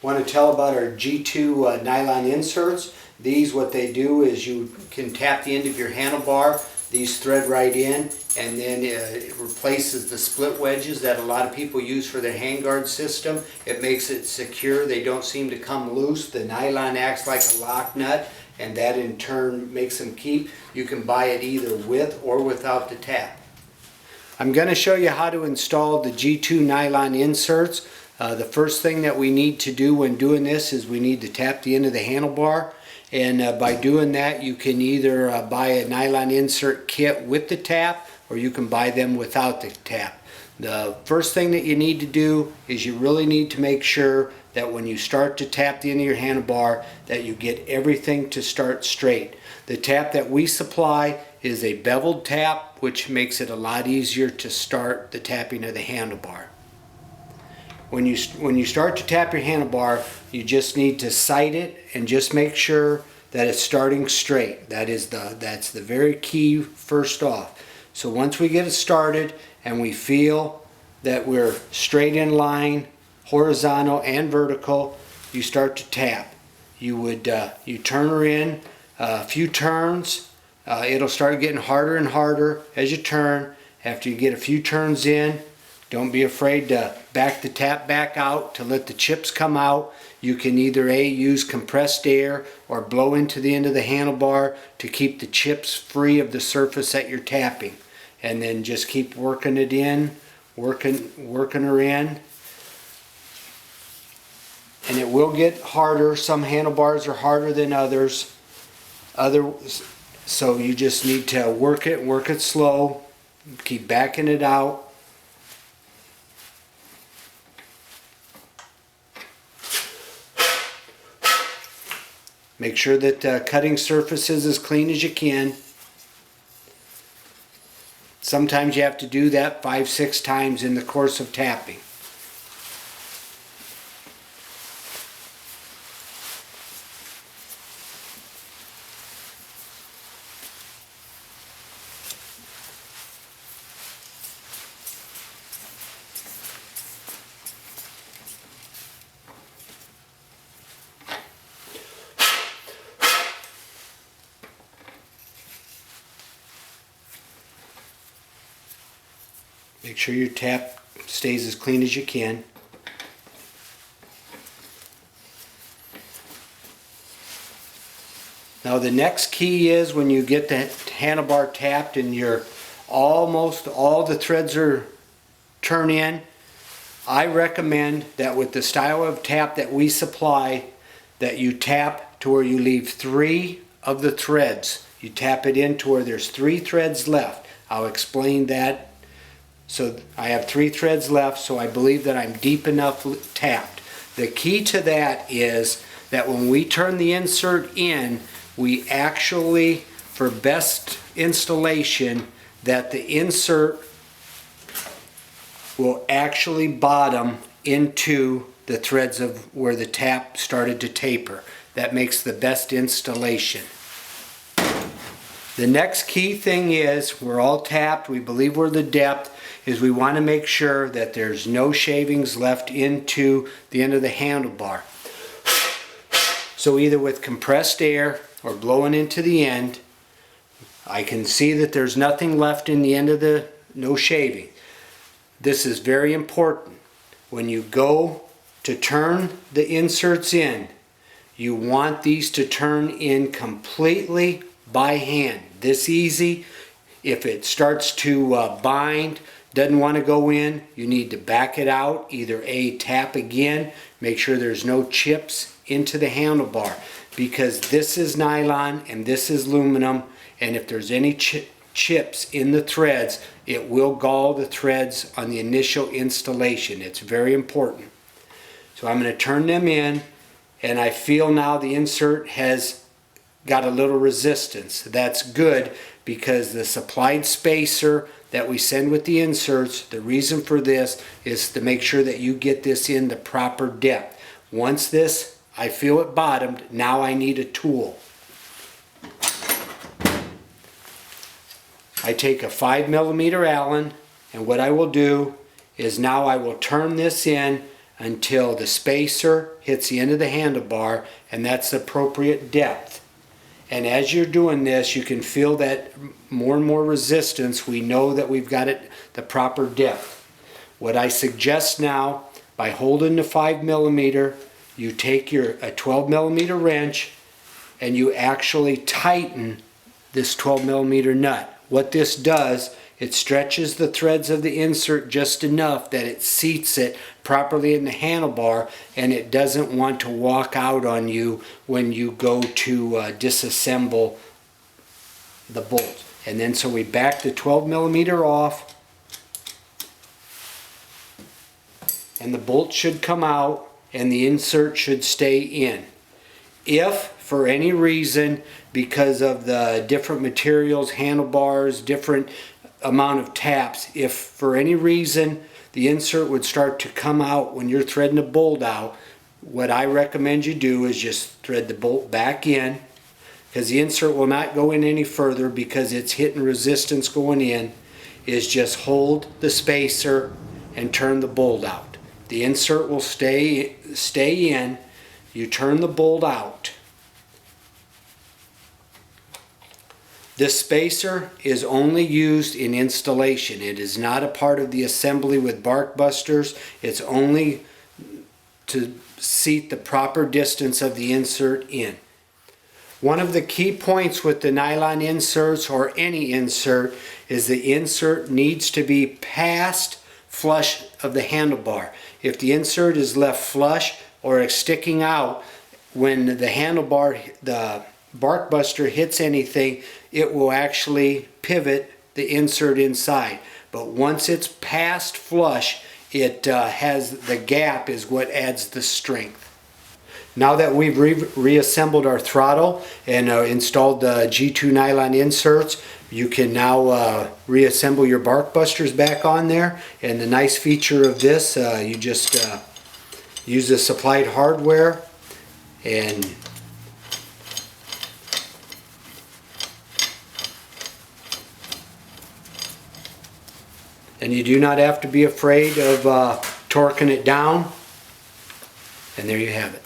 Want to tell about our G2 nylon inserts. These, what they do is you can tap the end of your handlebar, these thread right in, and then it replaces the split wedges that a lot of people use for their handguard system. It makes it secure. They don't seem to come loose. The nylon acts like a lock nut, and that in turn makes them keep. You can buy it either with or without the tap. I'm going to show you how to install the G2 nylon inserts. The first thing that we need to do when doing this is we need to tap the end of the handlebar, and by doing that you can either buy a nylon insert kit with the tap, or you can buy them without the tap. The first thing that you need to do is you really need to make sure that when you start to tap the end of your handlebar that you get everything to start straight. The tap that we supply is a beveled tap, which makes it a lot easier to start the tapping of the handlebar. When you start to tap your handlebar, you just need to sight it and just make sure that it's starting straight. That's the very key first off. So once we get it started and we feel that we're straight in line, horizontal and vertical, you start to tap. You turn her in a few turns. It'll start getting harder and harder as you turn. After you get a few turns in, don't be afraid to back the tap back out to let the chips come out. You can either use compressed air or blow into the end of the handlebar to keep the chips free of the surface that you're tapping. And then just keep working it in, working her in. And it will get harder. Some handlebars are harder than others. So you just need to work it slow. Keep backing it out. Make sure that the cutting surface is as clean as you can. Sometimes you have to do that 5-6 times in the course of tapping. Make sure your tap stays as clean as you can. Now the next key is when you get the handlebar tapped and you're almost all the threads are turned in, I recommend that with the style of tap that we supply, that you tap to where you leave 3 of the threads. You tap it in to where there's 3 threads left. I'll explain that. So I have 3 threads left, so I believe that I'm deep enough tapped. The key to that is that when we turn the insert in, we actually, for best installation, that the insert will actually bottom into the threads of where the tap started to taper. That makes the best installation. The next key thing is, we're all tapped, we believe we're the depth, is we want to make sure that there's no shavings left into the end of the handlebar. So either with compressed air or blowing into the end, I can see that there's nothing left in the end of the, no shaving. This is very important. When you go to turn the inserts in, you want these to turn in completely by hand. This easy. If it starts to bind, doesn't want to go in, you need to back it out. Either tap again, make sure there's no chips into the handlebar, because this is nylon and this is aluminum, and if there's any chips in the threads, it will gall the threads on the initial installation. It's very important. So I'm going to turn them in, and I feel now the insert has got a little resistance. That's good, because the supplied spacer that we send with the inserts, the reason for this is to make sure that you get this in the proper depth. Once this, I feel it bottomed, now I need a tool. I take a 5mm Allen, and what I will do is now I will turn this in until the spacer hits the end of the handlebar, and that's the appropriate depth. And as you're doing this, you can feel that more and more resistance. We know that we've got it the proper depth. What I suggest now, by holding the 5mm, you take a 12mm wrench and you actually tighten this 12mm nut. What this does, it stretches the threads of the insert just enough that it seats it properly in the handlebar, and it doesn't want to walk out on you when you go to disassemble the bolt. And then so we back the 12mm off, and the bolt should come out and the insert should stay in. If for any reason, because of the different materials, handlebars, different amount of taps, if for any reason the insert would start to come out when you're threading the bolt out, what I recommend you do is just thread the bolt back in, because the insert will not go in any further because it's hitting resistance going in. Is just hold the spacer and turn the bolt out. The insert will stay in. You turn the bolt out. This spacer is only used in installation. It is not a part of the assembly with bark busters. It's only to seat the proper distance of the insert in. One of the key points with the nylon inserts, or any insert, is the insert needs to be past flush of the handlebar. If the insert is left flush or sticking out, when the handlebar, the bark buster hits anything, it will actually pivot the insert inside. But once it's past flush, it has the gap is what adds the strength. Now that we've reassembled our throttle and installed the G2 nylon inserts, you can now reassemble your bark busters back on there. And the nice feature of this, you just use the supplied hardware and you do not have to be afraid of torquing it down. And there you have it.